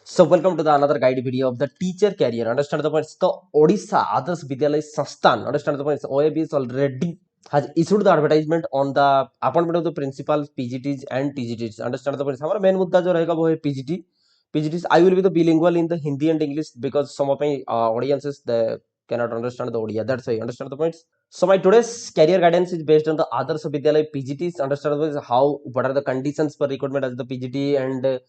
So welcome to the another guide video of the teacher career. Understand the points. So Odisha Adarsh Vidyalaya Sansthan. Understand the points. OAB is already has issued the advertisement on the appointment of the principal PGTs and TGTs. Understand the points. हमारा main मुद्दा जो रहेगा वो है PGT. PGTs. I will be the bilingual in the Hindi and English because some of my audiences they cannot understand the Odia. That's why. Understand the points. So my today's career guidance is based on the Adarsh Vidyalaya PGTs. Understand the points. How what are the conditions for recruitment as the PGT and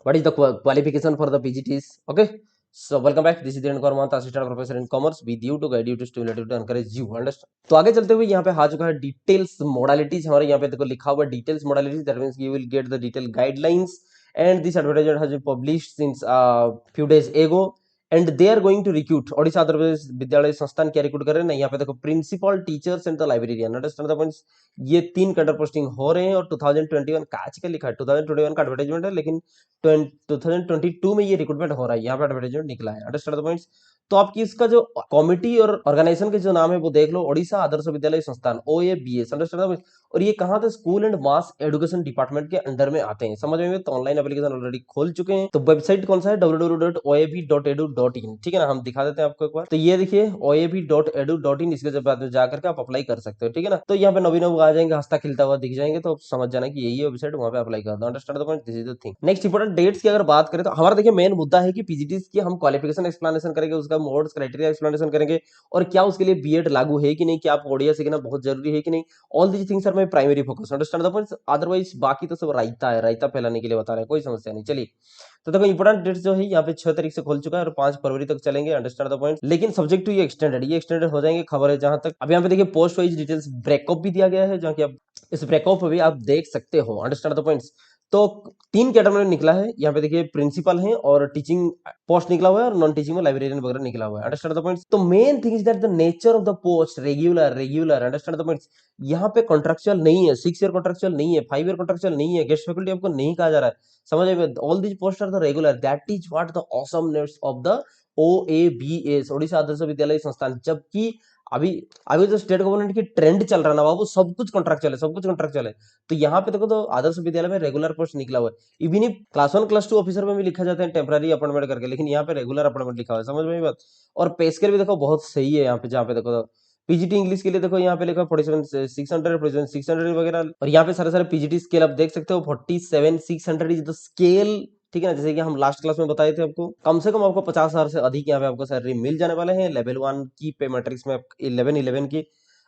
what is the qualification for the PGTs. Okay, so welcome back. This is Dhiren Kormanta, assistant professor in commerce with you to guide you to stimulate you to encourage you understand. तो आगे चलते हुए यहाँ पे आ चुका है details modalities. हमारे यहाँ पे देखो लिखा हुआ है details modalities. That means you will get the detail guidelines and this advertisement has been published since few days ago and they are going to recruit. Odisha Andhra Pradesh Vidyalaya Sansthan क्या रिक्रूट कर रहे हैं ना, यहाँ पे देखो principal teachers and the librarian. Understand the points. ये 3 cadre posting हो रहे हैं और 2021 का आज का लिखा है 2021 का एडवर्टाइजमेंट है, लेकिन 2022 में ये रिक्रूटमेंट हो रहा है. यहाँ पे एडवर्टाइजमेंट निकला है. Understand the points. तो आपकी इसका जो कमिटी और ऑर्गेनाइजेशन के जो नाम है वो देख लो, ओडिशा आदर्श विद्यालय संस्थान OABS. Understand the points. और ये कहाँ थे? School and mass education department के अंडर में आते हैं. समझ में? तो ऑनलाइन एप्लीकेशन ऑलरेडी खोल चुके हैं. तो वेबसाइट कौन सा है? www.oab.edu.in. ठीक है ना, हम दिखा देते हैं आपको एक बार. तो ये देखिए oab.edu.in. इसके जब बाद में जाकर के आप अप्लाई कर सकते हो. ठीक है ना. तो यहाँ पे नवीन आ जाएंगे, हंसता खिलता हुआ दिख जाएंगे, तो समझ जाना कि यही वेबसाइट, वहां पे अप्लाई कर दो. Understand the point. This is the thing. Next important dates की अगर बात करें तो हमारा देखिए मेन मुद्दा है कि पीजीटीज की हम क्वालिफिकेशन एक्सप्लेनेशन करेंगे, उसका मोड्स क्राइटेरिया एक्सप्लेनेशन करेंगे और क्या उसके लिए बीएड लागू है कि नहीं, क्या आप ओडिया सीखना बहुत जरूरी है कि नहीं. All these things are my primary focus. Understand the points. Otherwise बाकी तो सब रायता है, रायता फैलाने के लिए बता रहे हैं, कोई समस्या नहीं. चलिए, तो देखो इंपोर्टेंट डेट्स जो है यहाँ पे 6 तारीख से खुल चुका है और 5 फरवरी तक चलेंगे. Understand the point. लेकिन सब्जेक्ट टू ये एक्सटेंडेड हो जाएंगे. खबर है जहां तक. अब यहाँ पे देखिए पोस्ट वाइज डिटेल्स ब्रेकअप भी दिया गया है, जहाँ की आप इस ब्रेकअप भी आप देख सकते हो. Understand the points. तो 3 कैटेगरी निकला है. यहाँ पे देखिए प्रिंसिपल है और टीचिंग पोस्ट निकला हुआ है और नॉन टीचिंग में लाइब्रेरियन वगैरह निकला हुआ है. Understand the points. तो main thing is that the nature of the post regular. Understand the points. यहाँ पे कॉन्ट्रेक्चुअल नहीं है, 6 ईयर कॉन्ट्रेक्चुअल नहीं है, 5 ईयर कॉन्ट्रेक्चुअल नहीं है, गेस्ट फैकल्टी आपको नहीं कहा जा रहा है. समझ में? All these post are the regular. That is what the awesomeness of the OABS, Odisha Adarsha Vidyalaya Sansthan. जबकि अभी अभी जो स्टेट गवर्नमेंट की ट्रेंड चल रहा ना बाबू, सब कुछ कॉन्ट्रेक्चुअल है, सब कुछ कॉन्ट्रेक्चुअल है. तो यहाँ पे देखो तो आदर्श विद्यालय में रेगुलर पोस्ट निकला हुआ है. इवन क्लास 1 क्लास 2 ऑफिसर में भी लिखा जाता है टेम्पररी अपॉइंटमेंट करके, लेकिन यहाँ पे रेगुलर अपॉइंटमेंट लिखा हुआ है. समझ में बात? और पे स्केल भी देखो बहुत सही है यहाँ पे. जहाँ पे देखो पीजीटी इंग्लिश के लिए देखो यहाँ पे लिखा 47,600, 47,600 वगैरह. और यहाँ पे सारे सारे पीजीटी स्केल आप देख सकते हो. 47,600 इज द स्केल. ठीक है ना, जैसे कि हम लास्ट क्लास में बताए थे आपको, कम से कम आपको 50,000 से अधिक यहाँ पे आपको सैलरी मिल जाने वाले हैं. लेवल 1 की पे मैट्रिक्स में 11 की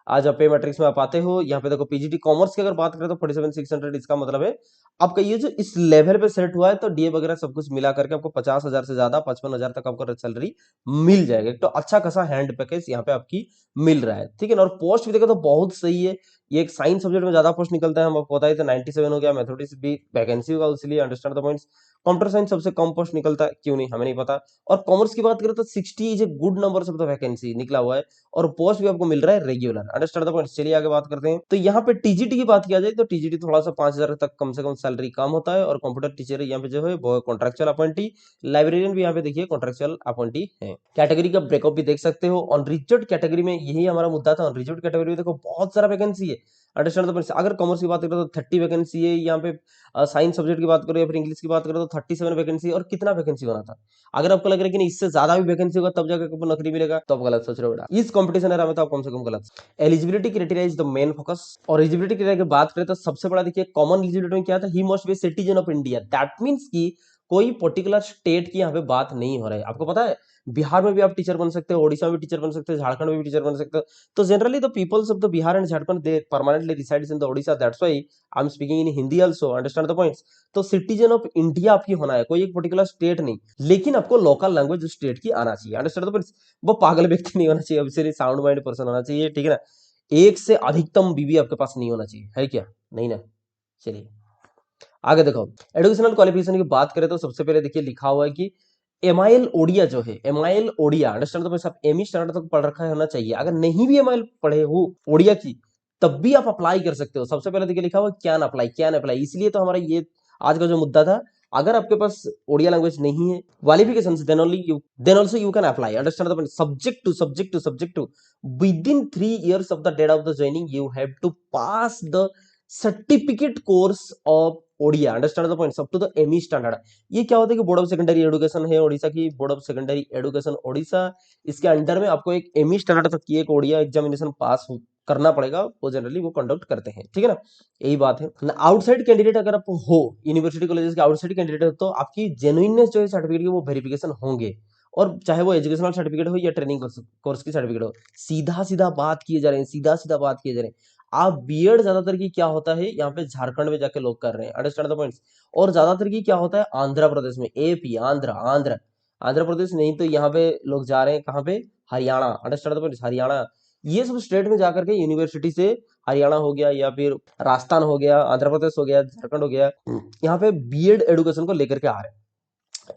आज आप पे मैट्रिक्स में आप आते हो. यहाँ पे देखो पीजीटी कॉमर्स की अगर बात करें तो 47,600. इसका मतलब है आपका ये जो इस लेवल पे सेट हुआ है तो डीए वगैरह सब कुछ मिला करके आपको 50,000 से ज्यादा 55,000 तक आपको सैलरी मिल जाएगा. तो अच्छा खासा हैंड पैकेज यहाँ पे आपकी मिल रहा है. ठीक है ना. और पोस्ट भी देखो तो बहुत सही है. ये एक साइंस सब्जेक्ट में ज्यादा पोस्ट निकलता है, हम आपको बताए थे 97 हो गया. मैथमेटिक्स भी वैकेंसी होगा इसलिए. Understand the points. Computer science सबसे कम पोस्ट निकलता है, क्यों नहीं हमें नहीं पता. और कॉमर्स की बात करें तो 60 is a good number of the vacancy निकला हुआ है और पोस्ट भी आपको मिल रहा है रेगुलर. Understand the point. चलिए आगे बात करते हैं. तो यहाँ पे टीजीटी की बात किया जाए तो टीजीटी थोड़ा सा 5,000 तक कम से कम सैलरी कम होता है. और कंप्यूटर टीचर यहाँ पे जो है वो कॉन्ट्रेक्चुअल अपॉइंटी. लाइब्रेरियन भी यहाँ पे देखिए कॉन्ट्रेक्चुअल अपॉइंटी है. कैटेगरी का ब्रेकअप भी देख सकते हो. ऑन रिजर्व कैटेगरी में यही हमारा मुद्दा था. ऑन रिजर्व कैटेगरी में देखो बहुत सारा वैकेंसी है. Understand the point. अगर कॉमर्स की बात करें तो 30 वैकेंसी है यहाँ पे. साइंस सब्जेक्ट की बात करो या फिर इंग्लिश की बात करो तो 37 वैकेंसी. और कितना वैकेंसी बना था? अगर आपको लग रहा है कि नहीं इससे ज्यादा भी वैकेंसी होगा तब जाकर आपको नौकरी मिलेगा, तो आप गलत सोच रहे हो बेटा. इस कंपटीशन एरा में तो आप कम से कम गलत. Eligibility criteria is the main focus. और एलिजिबिलिटी क्राइटेरिया की बात करें तो सबसे बड़ा देखिए कॉमन एलिजिबिलिटी में क्या था? He must be citizen of India. That means कि कोई पर्टिकुलर स्टेट की यहाँ पे बात नहीं हो रहा है. आपको पता है बिहार में भी आप टीचर बन सकते हो, ओडिशा में भी टीचर बन सकते हो, झारखंड में भी टीचर बन सकते हो. तो generally the peoples of the Bihar and Jharkhand they permanently resides in the Odisha. That's why I am speaking in Hindi also. Understand the points. तो सिटीजन ऑफ इंडिया आपकी होना है, कोई एक पर्टिकुलर स्टेट नहीं. लेकिन आपको लोकल लैंग्वेज स्टेट की आना चाहिए. Understand the points. वो पागल व्यक्ति नहीं होना चाहिए, ऑब्वियसली साउंड माइंड पर्सन होना चाहिए. ठीक है ना. एक से अधिकतम बीबी आपके पास नहीं होना चाहिए, है क्या? नहीं ना. चलिए आगे देखो. एजुकेशनल क्वालिफिकेशन की बात करें तो सबसे पहले देखिए लिखा हुआ है कि एमआईएल ओडिया जो है, एमआईएल ओडिया. अंडरस्टैंड तो सब एमई स्टैंडर्ड तक पढ़ रखा होना चाहिए. अगर नहीं भी एमआईएल पढ़े हो ओडिया की तब भी आप अप्लाई कर सकते हो. सबसे पहले देखिए लिखा हुआ कैन अप्लाई, कैन अप्लाई. इसलिए तो हमारा ये आज का जो मुद्दा था, अगर आपके पास ओडिया लैंग्वेज नहीं है qualification then also you can apply. Understand the point. Subject to within 3 years of the date of the joining you have to pass the certificate course of Odia, understand the point, up to the ME standard. ये क्या होता है कि board of secondary education है ओडिशा की, board of secondary education Odisha, इसके under में आपको एक एमई स्टैंडर्ड तक की एक ओडिया एग्जामिनेशन पास करना पड़ेगा, वो जनरली वो कंडक्ट करते हैं, ठीक है ना, यही बात है ना। आउटसाइड कैंडिडेट अगर आप हो, यूनिवर्सिटी कॉलेजेस के आउटसाइड कैंडिडेट हो, तो आपकी जेन्युइननेस जो है सर्टिफिकेट की वो वेरिफिकेशन होंगे, और चाहे वो एजुकेशनल सर्टिफिकेट हो या ट्रेनिंग कोर्स की सर्टिफिकेट हो, सीधा सीधा बात किए जा रहे हैं, सीधा सीधा बात किए जा रहे हैं। आप बीएड ज्यादातर की क्या होता है यहाँ पे झारखंड में जाके लोग कर रहे हैं, अंडरस्टैंड द पॉइंट्स, और ज्यादातर की क्या होता है आंध्र प्रदेश में, एपी, आंध्र प्रदेश नहीं तो यहाँ पे लोग जा रहे हैं कहाँ पे, Haryana, understand the points, Haryana, ये सब स्टेट में जाकर के यूनिवर्सिटी से, हरियाणा हो गया या फिर राजस्थान हो गया, आंध्र प्रदेश हो गया, झारखंड हो गया, यहाँ पे बीएड एडुकेशन को लेकर के आ रहे हैं।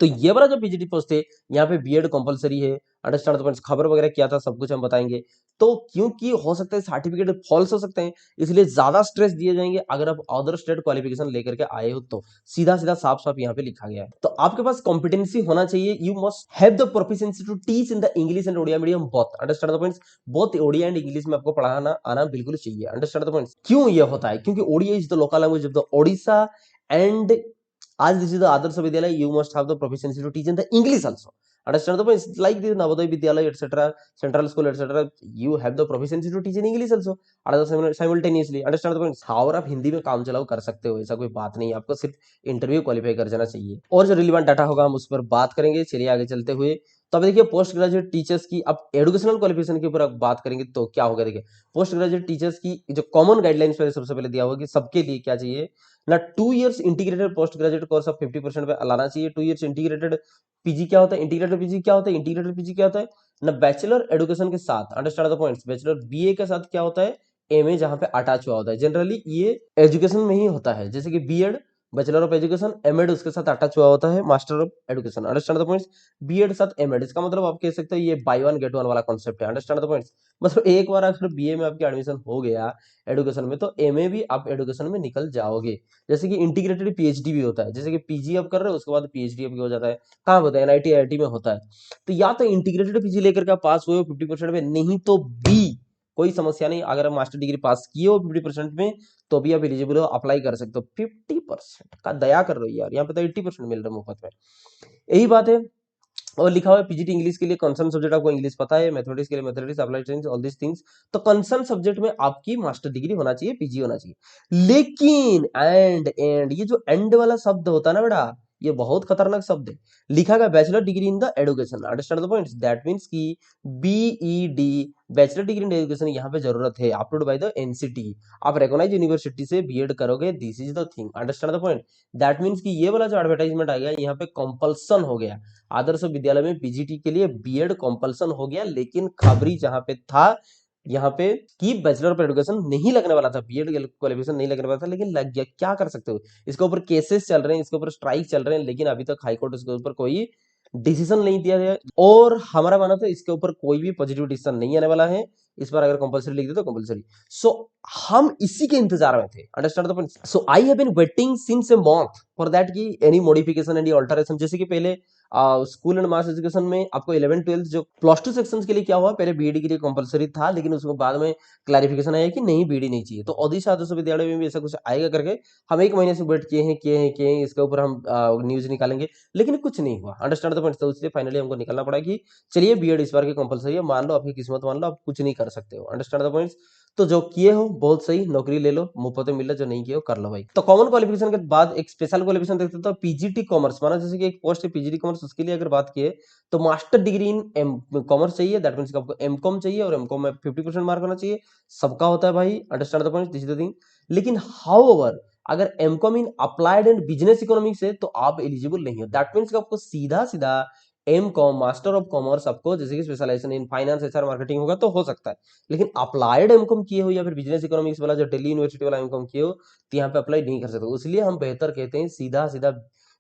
तो ये वाला जो पीजीटी पोस्ट थे, यहाँ पे बीएड कंपलसरी है, अंडरस्टैंड द पॉइंट्स, खबर वगैरह क्या था सब कुछ हम बताएंगे। तो क्योंकि हो सकता है सर्टिफिकेट फॉल्स हो सकते हैं, इसलिए ज्यादा स्ट्रेस दिए जाएंगे अगर आप अदर स्टेट क्वालिफिकेशन लेकर के आए हो, तो सीधा सीधा साफ साफ यहाँ पे लिखा गया है। तो आपके पास कॉम्पिटेंसी होना चाहिए, you must have the proficiency to teach in the English and Odia medium both, understand the points, both Odia and English में आपको पढ़ाना आना बिल्कुल चाहिए, अंडरस्टैंड द पॉइंट्स। क्यों ये होता है, क्योंकि Odia is the local language of the Odisha, and as this is the Adarsh Vidyalaya, you must have the proficiency to teach in the English also. Understand the point? Like this Navodaya Vidyalaya, etc., Central School, etc., you have the proficiency to teach in English also. Simultaneously, understand the point? और आप हिंदी में काम चलाओ कर सकते हो, ऐसा कोई बात नहीं, आपको सिर्फ इंटरव्यू क्वालिफाई कर जाना चाहिए। और जो रिलेवेंट डाटा होगा हम उस पर बात करेंगे, चलिए आगे चलते हुए। तो अब देखिए पोस्ट ग्रेजुएट टीचर्स की, अब एजुकेशनल क्वालिफिकेशन के ऊपर आप बात करेंगे तो क्या होगा, देखिए पोस्ट ग्रेजुएट टीचर्स की जो कॉमन गाइडलाइंस पर सबसे पहले दिया हुआ कि सबके लिए क्या चाहिए ना, 2 years integrated post graduate course of 50% पे लाना चाहिए। 2 इयर्स इंटीग्रेटेड पीजी क्या होता है, इंटीग्रेटेड पीजी क्या होता है, इंटीग्रेटेड पीजी क्या होता है ना, बैचलर एजुकेशन के साथ, understand the points, bachelor BA के साथ क्या होता है, एमए जहां पे अटैच हुआ होता है, जनरली ये एजुकेशन में ही होता है, जैसे कि B Ed bachelor of education, M Ed उसके साथ अटैच हुआ होता है, master of education, understand the points, B Ed साथ एमएड, इसका मतलब आप कह सकते हो ये बाय वन गेट वन वाला कॉन्सेप्ट है, अंडरस्टैंड द पॉइंट्स। मतलब एक बार अगर बीए में आपकी एडमिशन हो गया एडुकेशन में, तो एमए भी आप एडुकेशन में निकल जाओगे। जैसे कि इंटीग्रेटेड पीएचडी भी होता है, जैसे कि पीजी आप कर रहे हो उसके बाद पीएचडी आपकी हो जाता है, कहाँ होता है, एनआईटी आईआईटी में होता है। तो या तो इंटीग्रेटेड पीजी लेकर के आप पास हुए हो 50% में, नहीं तो बी, कोई समस्या नहीं, अगर आप मास्टर डिग्री पास किए हो 50% में तो भी आप एलिजिबल हो, अप्लाई कर सकते हो। 50% का दया कर रहे हो यार, यहाँ पे तो 80% मिल रहा है मुफ्त में, यही बात है। और लिखा हुआ है पीजीटी इंग्लिश के लिए कंसर्न सब्जेक्ट आपको इंग्लिश पता है, मैथमेटिक्स के लिए mathematics, applied science, all this things, तो कंसर्न सब्जेक्ट में आपकी मास्टर डिग्री होना चाहिए, पीजी होना चाहिए। लेकिन एंड ये जो एंड वाला शब्द होता है ना बेटा, ये बहुत खतरनाक शब्द है। लिखा गया bachelor degree in the education, understand the points, that means की BEd, bachelor degree in education यहाँ पे जरूरत है, अप्रूव्ड बाय द एनसीटी, आप रिकॉग्नाइज यूनिवर्सिटी से बीएड करोगे, this is the thing, understand the point. That means कि ये वाला जो एडवर्टाइजमेंट आ गया यहाँ पे कंपल्सन हो गया, आदर्श विद्यालय में पीजीटी के लिए बीएड कंपल्सन हो गया, लेकिन खबरी जहां पे था यहाँ पे कि बैचलर ऑफ एजुकेशन नहीं लगने वाला था, बीएड क्वालिफिकेशन नहीं लगने वाला था, लेकिन लग गया, क्या कर सकते हो, इसके ऊपर केसेस चल रहे हैं, इसके ऊपर स्ट्राइक चल रहे हैं, लेकिन अभी तक हाईकोर्ट इसके ऊपर कोई डिसीजन नहीं दिया गया, और हमारा मानना था इसके ऊपर कोई भी पॉजिटिव डिसीजन नहीं आने वाला है इस बार, अगर कंपलसरी लिख दे तो कंपलसरी। सो हम इसी के इंतजार में थे, understand the point. So I have been waiting since a month for that की एनी मॉडिफिकेशन एंड ऑल्टरेशन, जैसे कि पहले स्कूल एंड मास एजुकेशन में आपको 11 12 जो प्लस टू सेक्शन के लिए क्या हुआ, पहले बीईडी के लिए कंपलसरी था, लेकिन उसके बाद में क्लैरिफिकेशन आया कि नहीं बीईडी नहीं चाहिए, तो ओडिशा आदर्श विद्यालय में भी ऐसा कुछ आएगा करके हम 1 महीने से वेट किए हैं इसके ऊपर हम न्यूज निकालेंगे, लेकिन कुछ नहीं हुआ, अंडरस्टैंड द पॉइंट। तो इसलिए फाइनली हमको निकलना पड़ा कि चलिए बीएड इस बार की कंपलसरी है, मान लो आपकी किस्मत, मान लो आप कुछ नहीं कर सकते हो, अंडरस्टैंड द पॉइंट्स। तो जो किए हो बहुत सही, नौकरी ले लो, मुफ्त में मिल रहा, जो नहीं किए हो कर लो भाई। तो कॉमन क्वालिफिकेशन के बाद एक स्पेशल क्वालिफिकेशन देखते हैं, तो पीजीटी कॉमर्स, माना जैसे कि एक पोस्ट है पीजीटी कॉमर्स, उसके लिए अगर बात किए तो मास्टर डिग्री इन कॉमर्स चाहिए, दैट मींस आपको एमकॉम चाहिए, और एमकॉम में 50% मार्क होना चाहिए, सबका होता है भाई, understand the point, this is the thing. लेकिन हाउएवर अगर M Com in applied and business economics है तो आप एलिजिबल नहीं हो, दैट मींस आपको सीधा सीधा M Com master of commerce आपको, जैसे कि specialisation in finance HR marketing होगा तो हो सकता है, लेकिन अप्लाइड एमकॉम किए हो या फिर बिजनेस इकोनॉमिक्स वाला जो दिल्ली यूनिवर्सिटी वाला एमकॉम किए हो तो यहाँ पे अप्लाई नहीं कर सकते, इसलिए हम बेहतर कहते हैं सीधा सीधा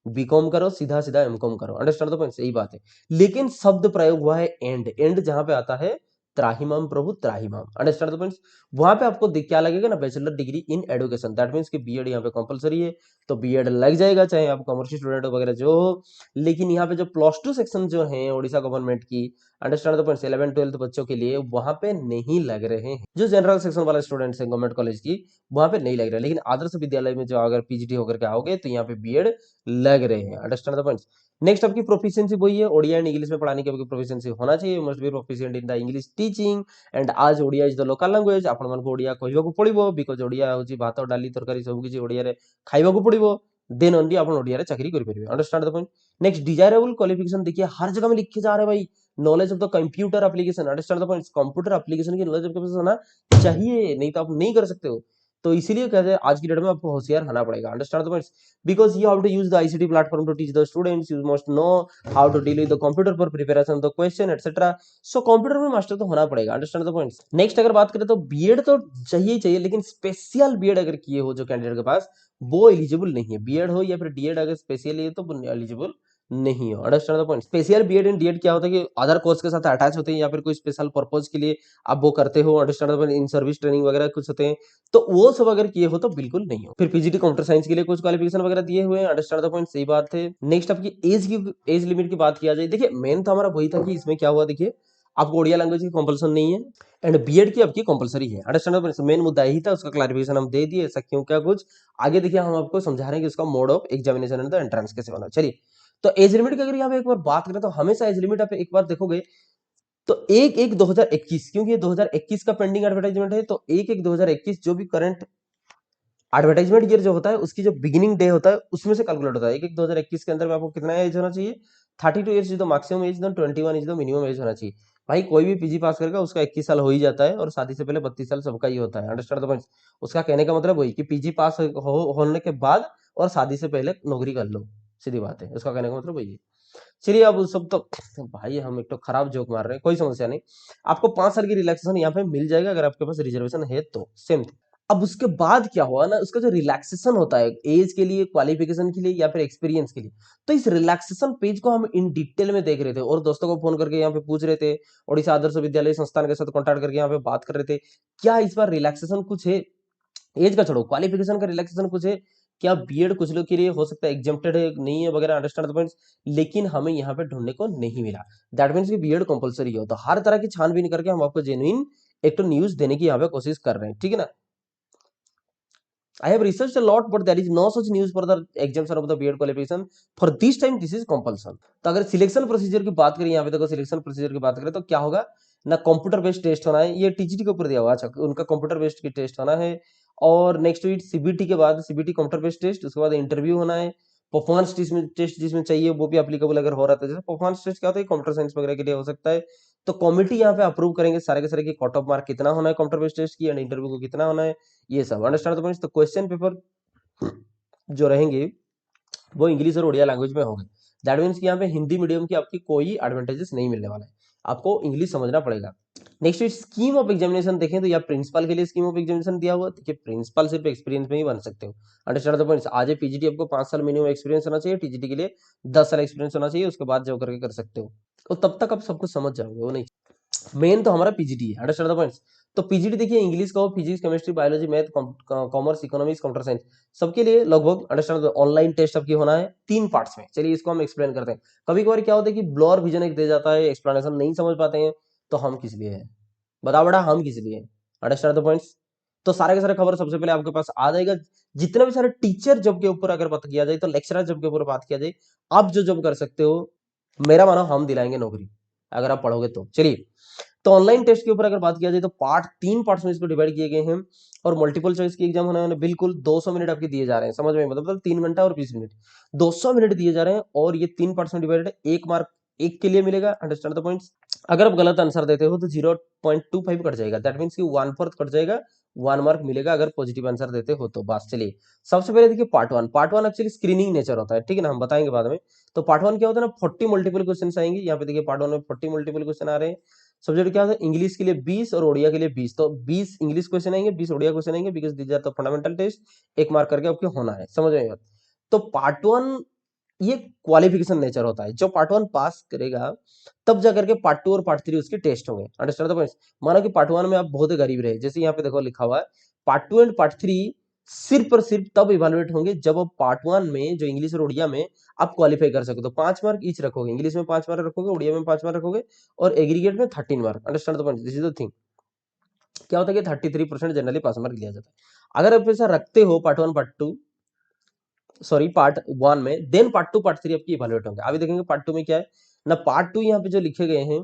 बीकॉम करो, सीधा सीधा एमकॉम करो, अंडरस्टैंड द पॉइंट, यही बात है। लेकिन शब्द प्रयोग हुआ है एंड, एंड जहां पे आता है त्राहिमाम प्रभु त्राहिमाम, अंडरस्टैंड द पॉइंट्स। वहां पे आपको क्या लगेगा ना, bachelor degree in education, that means कि बीएड यहाँ पे कंपलसरी है, तो बीएड लग जाएगा चाहे आप कॉमर्शियल स्टूडेंट वगैरह जो हो। लेकिन यहाँ पे जो +2 सेक्शन जो है उड़ीसा गवर्नमेंट की, अंडरस्टैंड द पॉइंट्स, 11-12 बच्चों के लिए वहां पे नहीं लग रहे हैं। जो जनरल सेक्शन वाले स्टूडेंट्स हैं गवर्नमेंट कॉलेज की, वहां पे नहीं लग रहे, लेकिन आदर्श विद्यालय में जो अगर पीजीटी होकर के आओगे तो यहाँ पे बीएड लग रहे हैं, अंडरस्टैंड द पॉइंट्स। नेक्स्ट आपकी प्रोफिशिएंसी वही है, ओडिया एंड इंग्लिश में पढ़ाने की आपकी प्रोफिशिएंसी होना चाहिए, must be proficient in the English teaching and आज Odia is the local language, आपण मानक ओडिया कहबाकू पड़िबो, बिकॉज ओडिया होची भात डाली तरकारी सब किछि ओडिया रे खाइबाकू पड़िबो, देन ओनली आपण ओडिया रे चाकरी करि परिबे, understand the point. Next desirable qualification, देखिए हर जगह में लिखे जा रहे हैं भाई, knowledge of the computer application, understand the points, computer application की नॉलेज आपके पास होना चाहिए, नहीं तो आप नहीं कर सकते हो। तो इसीलिए कहते हैं आज की डेट में आपको होशियार होना पड़ेगा, understand the points, because you have to use the ICT platform to teach the students, you must know how to deal with the computer for preparation of the question etcetera. So computer में master तो होना पड़ेगा, understand the points. Next अगर बात करें तो BEd तो चाहिए ही चाहिए, लेकिन स्पेशल बीएड अगर किए हो जो कैंडिडेट के पास, वो एलिजिबल नहीं है, बीएड हो या फिर डीएड अगर स्पेशल है तो एलिजिबल नहीं हो, understand the point. Special B Ed and D Ed क्या होता है कि अदर कोर्स के साथ अटैच होते हैं या फिर कोई स्पेशल पर्पज के लिए आप वो करते हो, understand the point, in service training वगैरह कुछ होते हैं, तो वो सब अगर किए हो तो बिल्कुल नहीं हो। फिर पीजीटी कंप्यूटर साइंस के लिए कुछ क्वालिफिकेशन वगैरह दिए हुए हैं, अंडरस्टैंड द पॉइंट, सही बात है। नेक्स्ट आपकी एज लिमिट की बात किया जाए, देखिए मेन तो हमारा वही था कि इसमें क्या हुआ, देखिए आपको ओडिया लैंग्वेज की कंपल्सन नहीं है एंड बीएड की आपकी कंपलसरी है, अंडरस्टैंड, मेन मुद्दा यही था, उसका क्लैरिफिकेशन हम दे दिए, ऐसा क्यों क्या कुछ आगे देखिए हम आपको समझा रहे हैं कि उसका mode of examination and the entrance कैसे होना। चलिए, तो एज लिमिट की अगर यहाँ पे एक बार बात करें तो हमेशा एज लिमिट आप एक बार देखोगे तो 1/1/2021, क्योंकि ये 2021 का पेंडिंग एडवर्टाइजमेंट है, तो 1/1/2021 जो भी करंट एडवर्टाइजमेंट ईयर जो होता है उसकी जो बिगिनिंग डे होता है उसमें से कैलकुलेट होता है। 1/1/2021 के अंदर में आपको कितना एज होना चाहिए, 32 years is the maximum age, 21 is the minimum age होना चाहिए। भाई कोई भी पीजी पास करेगा उसका 21 साल हो ही जाता है, और शादी से पहले 32 साल सबका ही होता है, अंडरस्टैंड द पॉइंट। उसका कहने का मतलब वही कि पीजी पास होने के बाद और शादी से पहले नौकरी कर लो, सीधी बात है, उसका कहने का मतलब वही है। चलिए अब उस सब तो भाई हम एक तो खराब जोक मार रहे हैं, कोई समस्या नहीं, आपको 5 साल की रिलैक्सेशन यहाँ पे मिल जाएगा अगर आपके पास रिजर्वेशन है तो, सेम। अब उसके बाद क्या हुआ ना, उसका जो रिलैक्सेशन होता है एज के लिए, क्वालिफिकेशन के लिए या फिर एक्सपीरियंस के लिए, तो इस रिलैक्सेशन पेज को हम इन डिटेल में देख रहे थे और दोस्तों को फोन करके यहाँ पे पूछ रहे थे, ओडिशा आदर्श विद्यालय संस्थान के साथ कॉन्टैक्ट करके यहाँ पे बात कर रहे थे, क्या इस बार रिलैक्सेशन कुछ है, एज का छोड़ो क्वालिफिकेशन का रिलैक्सेशन कुछ है क्या, बीएड कुछ लोग के लिए हो सकता है एग्जेम्प्टेड है नहीं है वगैरह, अंडरस्टैंड द पॉइंट्स, लेकिन हमें यहाँ पे ढूंढने को नहीं मिला। दैट मीन्स कि बीएड कंपलसरी हो, तो हर तरह की छानबीन करके हम आपको जेन्युइन एक तो न्यूज देने की यहाँ पे कोशिश कर रहे हैं, ठीक है ना। I have researched a lot, but there is no such news for the exemption of the B.Ed qualification. For this time, this is compulsion. तो अगर सिलेक्शन प्रोसीजर की बात करें, यहाँ पे देखो सिलेक्शन प्रोसीजर की बात करें तो क्या होगा ना, कंप्यूटर बेस्ड टेस्ट होना है, ये टीजीटी के ऊपर दिया हुआ, अच्छा उनका कंप्यूटर बेस्ड की टेस्ट होना है, और नेक्स्ट वीक सीबीटी के बाद सीबीटी कंप्यूटर बेस्ड टेस्ट, उसके बाद इंटरव्यू होना है, परफॉर्मेंस टेस्ट जिसमें चाहिए वो भी एप्लीकेबल अगर हो रहा था, जैसे परफॉर्मेंस टेस्ट क्या होता है कंप्यूटर साइंस वगैरह के लिए हो सकता है, तो कमिटी यहाँ पे अप्रूव करेंगे सारे के सारे की कट ऑफ मार्क कितना होना है कंप्यूटर बेस्ड टेस्ट की एंड इंटरव्यू को कितना होना है, ये सब अंडरस्टैंड द, तो क्वेश्चन पेपर जो रहेंगे वो इंग्लिश और उड़िया लैंग्वेज में होंगे। दैट मीन्स कि यहाँ पे हिंदी मीडियम की आपकी कोई एडवांटेजेस नहीं मिलने वाला है, आपको इंग्लिश समझना पड़ेगा। नेक्स्ट स्कीम ऑफ एग्जामिनेशन देखें तो यहाँ प्रिंसिपल के लिए स्कीम ऑफ एग्जामिनेशन दिया हुआ, देखिए प्रिंसिपल सिर्फ एक्सपीरियंस में ही बन सकते हो, अंडरस्टैंड द पॉइंट्स। आज पीजीटी आपको 5 साल मिनिमम एक्सपीरियंस होना चाहिए, टीजीटी के लिए 10 साल एक्सपीरियंस होना चाहिए, उसके बाद जो करके कर सकते हो, तो तब तक आप सब कुछ समझ जाओगे, वो नहीं मेन तो हमारा पीजीटी है, अंडरस्टैंड द पॉइंट्स। तो पीजीटी देखिए इंग्लिश का हो, physics chemistry biology math commerce economics computer science सबके लिए लगभग, अंडरस्टैंड ऑनलाइन टेस्ट आपकी होना है 3 पार्ट्स में। चलिए इसको हम एक्सप्लेन करते हैं। कभी कभार क्या होता है कि ब्लर विजन एक दे जाता है, एक्सप्लेनेशन नहीं समझ पाते हैं, तो हम किस लिए है, बताओ बेटा हम किस लिए, अंडरस्टैंड द पॉइंट्स। तो सारे के सारे खबर सबसे पहले आपके पास आ जाएगा, जितने भी सारे टीचर जॉब के ऊपर अगर बात किया जाए तो लेक्चरर जॉब के ऊपर बात किया जाए, आप जो जॉब कर सकते हो मेरा मानो हम दिलाएंगे नौकरी अगर आप पढ़ोगे तो। चलिए, तो ऑनलाइन टेस्ट के ऊपर अगर बात किया जाए तो 3 पार्ट्स में इसको डिवाइड किए गए हैं, और मल्टीपल चॉइस की एग्जाम होने वाले बिल्कुल 200 मिनट आपके दिए जा रहे हैं, समझ में मतलब 3 घंटा और 20 मिनट 200 मिनट दिए जा रहे हैं, और ये 3 पार्ट्स में डिवाइडेड है, 1 मार्क एक के लिए मिलेगा, अंडरस्टैंड द पॉइंट्स। अगर आप गलत आंसर देते हो तो 0.25 कट जाएगा, दैट मीन्स कि 1/4 कट जाएगा, 1 मार्क मिलेगा अगर पॉजिटिव आंसर देते हो तो। बस चलिए, सबसे पहले देखिए part one actually screening nature होता है, ठीक है ना, हम बताएंगे बाद में। तो पार्ट वन क्या होता है ना, 40 मल्टीपल क्वेश्चन आएंगे, यहाँ पे देखिए पार्ट वन में 40 मल्टीपल क्वेश्चन आ रहे हैं। सब्जेक्ट क्या होता है, इंग्लिश के लिए 20 और ओडिया के लिए 20, तो 20 इंग्लिश क्वेश्चन आएंगे, 20 ओडिया क्वेश्चन आएंगे, because these are the fundamental test, 1 mark करके आपके होना है, समझ में बात। तो पार्ट वन ये क्वालिफिकेशन नेचर होता है। जो पार्ट 1 पास करेगा तब जा करके पार्ट 2 और पार्ट 3 उसके टेस्ट होंगे। Understand the point. मानो कि पार्ट 1 में आप बहुत गरीब रहे, जैसे यहाँ पे देखो लिखा हुआ है पार्ट 2 एंड पार्ट 3 सिर्फ और सिर्फ तब इवेलुएट होंगे जब आप पार्ट 1 में जो इंग्लिश और उड़िया में आप क्वालिफाई कर सको। तो 5 मार्क ईच रखोगे, इंग्लिश में 5 मार्क रखोगे, उड़िया में 5 मार्क रखोगे और एग्रीगेट में 13 mark. Understand the point, this is the thing. क्या होता है कि 33% जनरली पास मार्क लिया जाता है। अगर आप ऐसा रखते हो पार्ट 1 पार्ट 2 सॉरी पार्ट 1 में, देन पार्ट 2 पार्ट 3 आपकी इवैल्यूएट होंगे। अभी देखेंगे पार्ट 2 में क्या है ना। पार्ट 2 यहाँ पे जो लिखे गए हैं,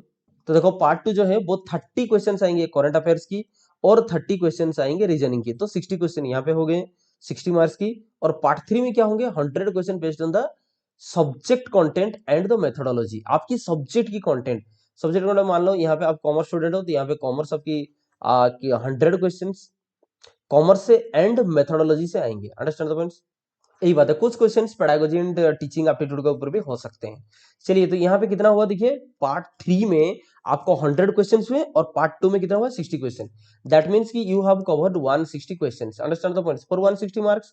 तो देखो पार्ट 2 जो है वो 30 क्वेश्चंस आएंगे करंट अफेयर्स की और 30 क्वेश्चंस आएंगे रीजनिंग की। तो 60 क्वेश्चन यहाँ पे हो गए 60 मार्क्स की। और पार्ट 3 में क्या होंगे 100 question based on the subject content and the methodology. आपकी सब्जेक्ट की कंटेंट, सब्जेक्ट कंटेंट मान लो यहाँ पे आप कॉमर्स स्टूडेंट हो तो यहाँ पे कॉमर्स आपकी 100 क्वेश्चन कॉमर्स से एंड मेथोडोलॉजी से आएंगे। Understand the points. यही बात है, कुछ questions pedagogy and teaching aptitude के ऊपर भी हो सकते हैं। चलिए तो यहाँ पे कितना हुआ देखिए, पार्ट 3 में आपको 100 क्वेश्चंस हुए और पार्ट 2 में कितना हुआ 60 क्वेश्चन। दैट मींस कि you have covered 160 questions. Understand the points for 160 marks.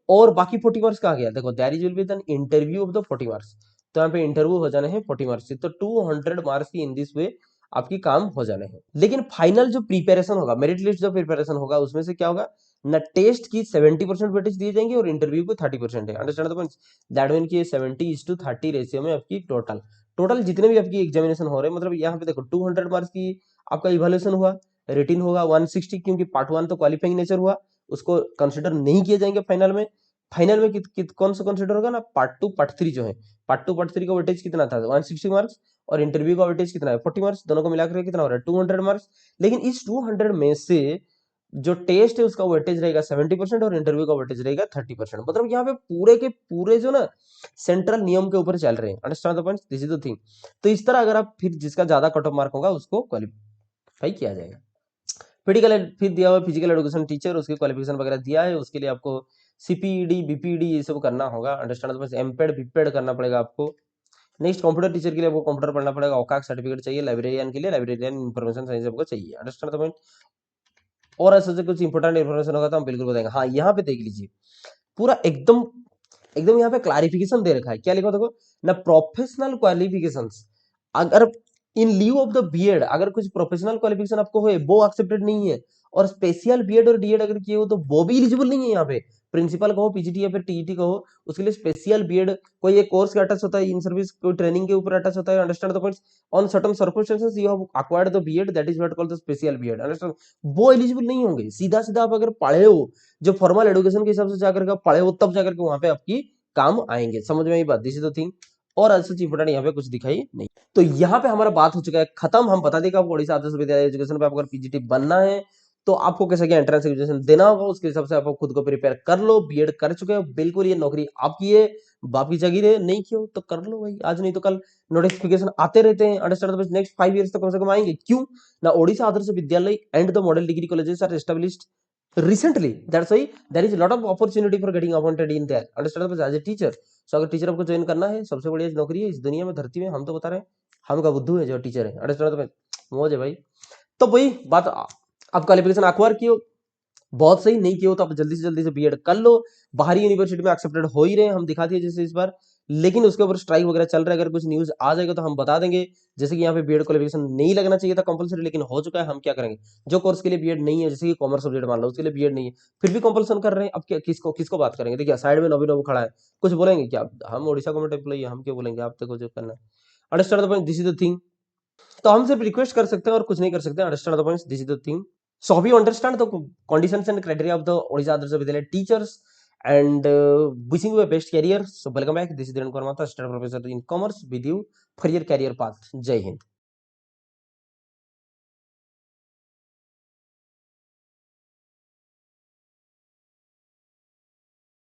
और बाकी 40 मार्क्स कहाँ गया, देखो there is will be an interview of the 40 marks. तो यहाँ पे इंटरव्यू हो जाने हैं 40 मार्क्स से। तो 200 मार्क्स की इन दिस वे आपकी काम हो जाने हैं। लेकिन फाइनल जो प्रिपरेशन होगा, मेरिट लिस्ट जो प्रिपरेशन होगा, उसमें से क्या होगा ना, टेस्ट की 70% वेटेज दिए जाएंगे और इंटरव्यू को 30% है। Understand the points. That mean कि 70:30 रेशियो में आपकी टोटल जितने भी आपकी एग्जामिनेशन हो रहे हैं, मतलब यहाँ पे देखो 200 मार्क्स की आपका इवैल्यूएशन हुआ, रिटिन होगा 160, क्योंकि पार्ट 1 तो क्वालिफाइंग नेचर हुआ, उसको कंसिडर नहीं किए जाएंगे फाइनल में। फाइनल में कौन सा कंसिडर होगा ना, पार्ट 2 पार्ट 3 जो है। पार्ट 2 पार्ट 3 का वेटेज कितना था 160 मार्क्स और इंटरव्यू का वेटेज कितना है 40 मार्क्स। दोनों को मिलाकर कितना हो रहा है 200 मार्क्स। लेकिन इस 200 में से जो टेस्ट है उसका वेटेज रहेगा 70% और इंटरव्यू का वेटेज रहेगा 30%। मतलब यहाँ पे पूरे के पूरे जो ना सेंट्रल नियम के ऊपर चल रहे हैं। Understand the point, this is the thing. तो इस तरह अगर आप फिर जिसका ज्यादा कट ऑफ मार्क होगा उसको क्वालिफाई किया जाएगा। फिर दिया हुआ फिजिकल एजुकेशन टीचर, उसकी क्वालिफिकेशन वगैरह दिया है, उसके लिए आपको सीपीईडी बीपीईडी ये सब करना होगा। अंडरस्टैंड द पॉइंट, एमपेड बीपेड करना पड़ेगा आपको। नेक्स्ट कंप्यूटर टीचर के लिए आपको कंप्यूटर पढ़ना पड़ेगा, औकाक सर्टिफिकेट चाहिए। लाइब्रेरियन के लिए लाइब्रेरियन इंफॉर्मेशन साइंस आपको चाहिए। Understand the point. और ऐसे कुछ इंपॉर्टेंट इन्फॉर्मेशन होगा तो हम बिल्कुल बताएंगे। हाँ यहाँ पे देख लीजिए पूरा एकदम एकदम यहाँ पे क्लैरिफिकेशन दे रखा है। क्या लिखा देखो ना, प्रोफेशनल क्वालिफिकेशंस अगर इन लीव ऑफ द बीएड, अगर कुछ प्रोफेशनल क्वालिफिकेशन आपको है वो एक्सेप्टेड नहीं है, और स्पेशल बीएड और डीएड अगर किए हो तो वो भी एलिजिबल नहीं है। यहाँ पे प्रिंसिपल कहो पीजीटी या फिर टीईटी कहो, उसके लिए स्पेशल बीएड कोई एक कोर्स का अटैच होता है, इन सर्विस कोई ट्रेनिंग के ऊपर अटैच होता है। Understand the points. On certain circumstances you have acquired the BEd, that is what called the special BEd. Understand, वो एलिजिबल नहीं होंगे। सीधा सीधा आप अगर पढ़े हो जो फॉर्मल एजुकेशन के हिसाब से जाकर के पढ़े हो, तब जाकर के वहां पे आपकी काम आएंगे। समझ में आई बात, दिस इज द थिंग। और ऐसा इंपोर्टेंट यहाँ पे कुछ दिखाई नहीं। तो यहाँ पे हमारा बात हो चुका है खत्म। हम बता देगा आपको ओडिशा आदर्श विद्यालय एजुकेशन पे आपको अगर पीजीटी बनना है तो आपको कैसे क्या एंट्रेंस एग्जामिनेशन देना होगा, उसके हिसाब से आप खुद को प्रिपेयर कर लो। बीएड कर चुके हो बिल्कुल, ये नौकरी आपकी है, बाप की जागीर है। नहीं किया तो कर लो भाई, आज नहीं तो कल नोटिफिकेशन आते रहते हैं। अंडरस्टैंड, नेक्स्ट 5 इयर्स तक कम से कम आएंगे। क्यों ना, Odisha Adarsha Vidyalaya and the model degree colleges are established recently, that's why there is a lot of opportunity for getting appointed in there. Understand, as a teacher, so अगर टीचर आपको ज्वाइन करना है, सबसे बढ़िया नौकरी है इस दुनिया में, धरती में। हम तो बता रहे हैं, हम का बुद्धू है जो टीचर है। अंडरस्टैंड, मौज है भाई। तो वही बात, आप क्वालिफिकेशन एक्वायर किए, बहुत सही। नहीं किया हो तो आप जल्दी से बीएड कर लो। बाहरी यूनिवर्सिटी में एक्सेप्टेड हो ही रहे हैं, हम दिखा दिए जैसे इस बार। लेकिन उसके ऊपर स्ट्राइक वगैरह चल रहा है, अगर कुछ न्यूज आ जाएगा तो हम बता देंगे। जैसे कि यहाँ पे बीएड क्वालिफिकेशन नहीं लगना चाहिए था कंपलसरी, लेकिन हो चुका है। हम क्या करेंगे, जो कोर्स के लिए बीएड नहीं है, जैसे कि कॉमर्स सब्जेक्ट मान लो उसके लिए बीएड नहीं है, फिर भी कंपल्सन कर रहे हैं। अब क्या, किसको किसको बात करेंगे। देखिए साइड में नवी खड़ा है, कुछ बोलेंगे क्या, हम ओडिशा गवर्नमेंट एम्प्लॉई, हम क्या बोलेंगे, आप तक जो करना है। Understand the point, this is the thing. तो हम सिर्फ रिक्वेस्ट कर सकते हैं और कुछ नहीं कर सकते। Understand the points, this is the thing. So hope you understand the conditions and criteria of the Odisha Adarsh Vidyalaya teachers, and wishing you a best career. So welcome back. This is Dhiren Kumar Mathur, assistant professor in commerce with you for your career path. Jai Hind.